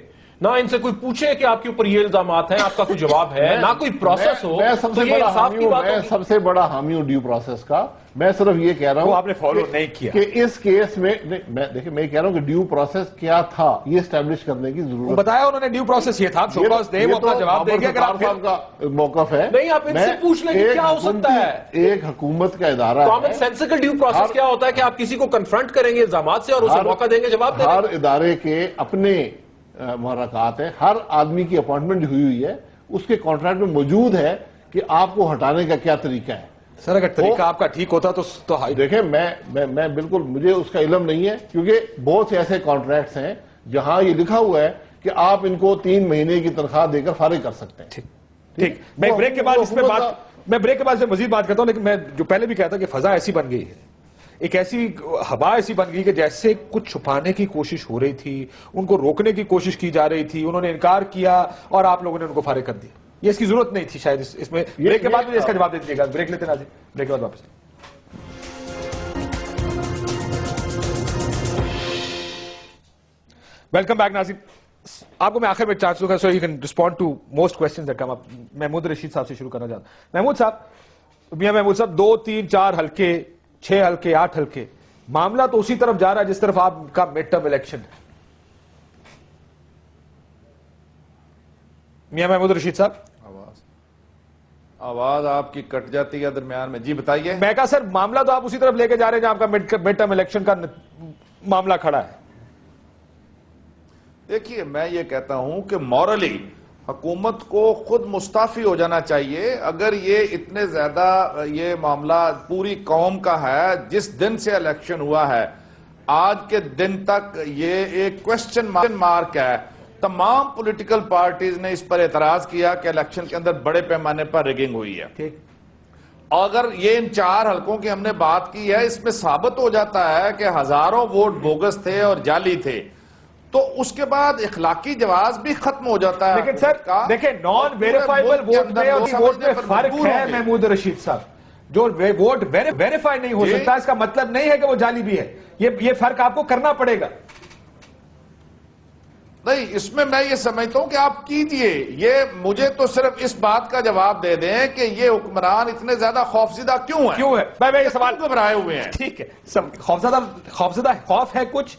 نہ ان سے کوئی پوچھے کہ آپ کے اوپر یہ الزامات ہیں, آپ کا کوئی جواب ہے, نہ کوئی پروسیس ہو. میں سب سے بڑا حامی ہوں ڈیو پروسیس کا. میں صرف یہ کہہ رہا ہوں آپ نے فالو نہیں کیا کہ اس کیس میں, دیکھیں میں کہہ رہا ہوں کہ ڈیو پروسیس کیا تھا یہ اسٹیبلش کرنے کی ضرورت. بتایا انہوں نے ڈیو پروسیس یہ تھا, شو کاز دے, وہ اپنا جواب دیں گے. اگر آپ کا موقف ہے نہیں, آپ ان سے پوچھ لیں کہ کیا ہو سکتا ہے. ایک حکومت کا ادارہ ہے, کامن سینسیکل ڈیو پروسیس کیا ہوتا ہے کہ آپ کسی کو کنفرنٹ کریں گے الزامات سے اور اسے موقع دیں گے جواب دیں گے. ہر ادارے کے اپنے محرکات ہیں, ہر آدمی کی اپوائنٹمنٹ ہوئی ہے, اس کے کانٹریکٹ میں موجود ہے کہ آپ کو ہٹانے کا کیا طریقہ ہے. سر اگر طریقہ آپ کا ٹھیک ہوتا تو دیکھیں میں بالکل, مجھے اس کا علم نہیں ہے, کیونکہ بہت سے ایسے کانٹریکٹس ہیں جہاں یہ لکھا ہوا ہے کہ آپ ان کو 3 مہینے کی تنخواہ دے کر فارغ کر سکتے ہیں. ٹھیک, میں بریک کے بعد اس میں بات, میں بریک کے بعد سے مزید بات کرتا ہوں, لیکن میں جو پہلے بھی کہتا کہ فضا ایسی بن گئی ہے, ایک ایسی ہوا ایسی بن گئی کہ جیسے کچھ چھپانے کی کوشش ہو رہی تھی, ان کو روکنے کی کوشش کی جا رہی تھی, انہوں نے انکار کیا اور آپ لوگوں نے ان کو فارغ کر دیا. یہ اس کی ضرورت نہیں تھی شاید. اس میں بریک کے بعد مجھے اس کا جواب دے دیجیے گا. بریک لیتے ناظرین, بریک کے بعد واپس. ویلکم بیک ناظرین. آپ کو میں آخر میں چانس دوں گا so you can respond to most questions that come up. Mahmood Rashid صاحب سے شروع کرنا چاہتا ہوں. محمود صاحب, میاں محمود صاحب, 2, 3, 4 حلقے, 6 حلقے, 8 حلقے, معاملہ تو اسی طرف جا رہا ہے جس طرف آپ کا مڈ ٹرم الیکشن ہے. میاں محمود رشید صاحب, آواز آپ کی کٹ جاتی ہے درمیان میں. جی بتائیے. میں کہا سر معاملہ تو آپ اسی طرف لے کے جا رہے ہیں جہاں آپ کا مڈ ٹرم الیکشن کا معاملہ کھڑا ہے. دیکھیے میں یہ کہتا ہوں کہ مورلی حکومت کو خود مستعفی ہو جانا چاہیے. اگر یہ اتنے زیادہ یہ معاملہ پوری قوم کا ہے, جس دن سے الیکشن ہوا ہے آج کے دن تک یہ ایک کوسچن مارک ہے. تمام پولیٹیکل پارٹیز نے اس پر اعتراض کیا کہ الیکشن کے اندر بڑے پیمانے پر ریگنگ ہوئی ہے. اگر یہ ان 4 حلقوں کی ہم نے بات کی ہے, اس میں ثابت ہو جاتا ہے کہ ہزاروں ووٹ بوگس تھے اور جعلی تھے, تو اس کے بعد اخلاقی جواز بھی ختم ہو جاتا ہے. لیکن سر دیکھیں نان ویریفائبل ووٹ میں اور ووٹ میں فرق ہے محمود رشید صاحب. جو ووٹ ویریفائی نہیں ہو سکتا اس کا مطلب نہیں ہے کہ وہ جعلی بھی ہے. یہ فرق آپ کو کرنا پڑے گا. نہیں, اس میں یہ سمجھتا ہوں کہ آپ کیجئے. یہ مجھے تو صرف اس بات کا جواب دے دیں کہ یہ حکمران اتنے زیادہ خوفزدہ کیوں ہے. میں یہ سوال گھبرائے ہوئے ہیں. ٹھیک ہے, خوفزدہ خوف ہے کچھ,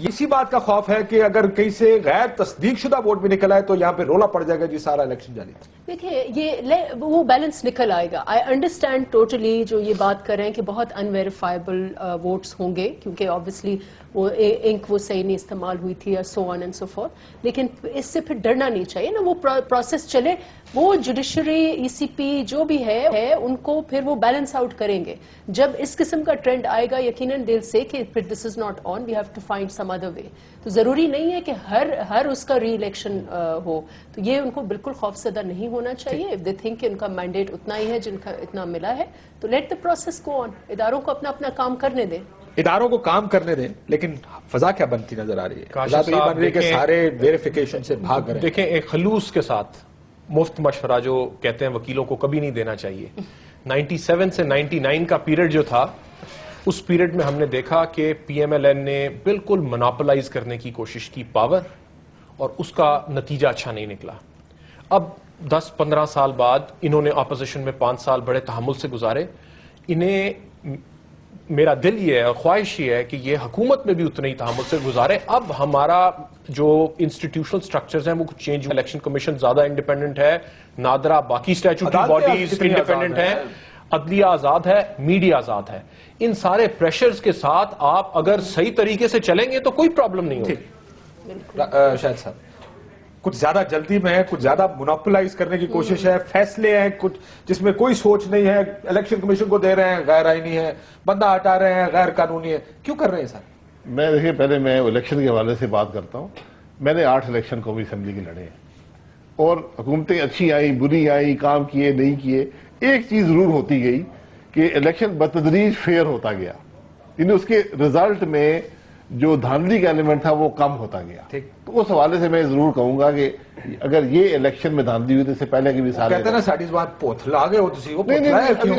اسی بات کا خوف ہے کہ اگر کہیں سے غیر تصدیق شدہ ووٹ بھی نکل آئے تو یہاں پہ رولا پڑ جائے گا جی سارا الیکشن جاری. دیکھیں یہ وہ بیلنس نکل آئے گا. آئی انڈرسٹینڈ ٹوٹلی جو یہ بات کر رہے ہیں کہ بہت انویریفائبل ووٹس ہوں گے کیونکہ آبویسلی وہ انک وہ صحیح نہیں استعمال ہوئی تھی اور سو آن اینڈ سو فورتھ. لیکن اس سے پھر ڈرنا نہیں چاہیے نا. وہ پروسیس چلے, وہ جوڈیشری ای سی پی جو بھی ہے ان کو پھر وہ بیلنس آؤٹ کریں گے. جب اس قسم کا ٹرینڈ آئے گا یقیناً دل سے کہ پھر this is not on, we have to find some other way. تو ضروری نہیں ہے کہ ہر اس کا ری الیکشن ہو. تو یہ ان کو بالکل خوفزدہ نہیں ہونا چاہیے. اف دے تھنک کہ ان کا مینڈیٹ اتنا ہی ہے جن کا اتنا ملا ہے تو لیٹ دا پروسیس گو آن. اداروں کو اپنا کام کرنے دیں. اداروں کو کام کرنے دیں, لیکن فضا کیا بنتی نظر آ رہی ہے؟ فضا تو یہ بن رہی ہے کہ سارے ویریفیکیشن سے بھاگ رہے ہیں. دیکھیں ایک خلوص کے ساتھ مفت مشورہ جو کہتے ہیں وکیلوں کو کبھی نہیں دینا چاہیے. 97 سے 99 کا پیریڈ جو تھا, اس پیریڈ میں ہم نے دیکھا کہ پی ایم ایل این نے بالکل مناپلائز کرنے کی کوشش کی پاور, اور اس کا نتیجہ اچھا نہیں نکلا. اب 10-15 سال بعد انہوں نے اپوزیشن میں 5 سال بڑے تحمل سے گزارے. انہیں میرا دل یہ ہے اور خواہش یہ ہے کہ یہ حکومت میں بھی اتنے ہی تحمل سے گزارے. اب ہمارا جو انسٹیٹیوشنل سٹرکچرز ہیں وہ کچھ چینج ہوئے. الیکشن کمیشن زیادہ انڈیپینڈنٹ ہے, نادرا باقی اسٹیچوٹری باڈیز انڈیپینڈنٹ ہیں, عدلیہ آزاد ہے, میڈیا آزاد ہے. ان سارے پریشرز کے ساتھ آپ اگر صحیح طریقے سے چلیں گے تو کوئی پرابلم نہیں ہوگی. شاہد صاحب کچھ زیادہ جلدی میں ہے, کچھ زیادہ مونوپلائز کرنے کی کوشش ہے, فیصلے ہیں کچھ جس میں کوئی سوچ نہیں ہے, الیکشن کمیشن کو دے رہے ہیں غیر آئینی ہے, بندہ ہٹا رہے ہیں غیر قانونی ہے. کیوں کر رہے ہیں سر؟ میں دیکھیے پہلے میں الیکشن کے حوالے سے بات کرتا ہوں. میں نے 8 الیکشن قومی اسمبلی کے لڑے ہیں, اور حکومتیں اچھی آئیں بری آئیں, کام کیے نہیں کیے. ایک چیز ضرور ہوتی گئی کہ الیکشن بتدریج فیئر ہوتا گیا, یعنی اس کے رزلٹ میں جو دھاندلی کا ایلیمنٹ تھا وہ کم ہوتا گیا. تو اس حوالے سے میں ضرور کہوں گا کہ اگر یہ الیکشن میں دھاندلی ہوئی تو اس سے پہلے کی بھی سارے کہتے ہیں نا ساڑھی بات پوتھلا گئے ہو تسی, وہ نہیں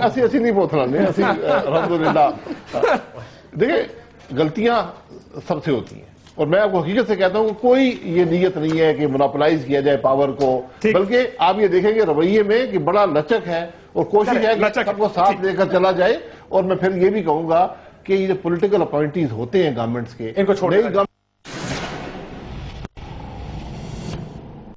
اسی نہیں پوتھلا نہیں اسی الحمدللہ. دیکھیں غلطیاں سب سے ہوتی ہیں, اور میں آپ کو حقیقت سے کہتا ہوں کہ کوئی یہ نیت نہیں ہے کہ مونوپلائز کیا جائے پاور کو, بلکہ آپ یہ دیکھیں گے رویے میں کہ بڑا لچک ہے اور کوشش ہے کہ سب کو ساتھ لے کر چلا جائے. اور میں پھر یہ بھی کہوں گا کہ یہ جو پولیٹیکل اپوائنٹیز ہوتے ہیں گورنمنٹس کے,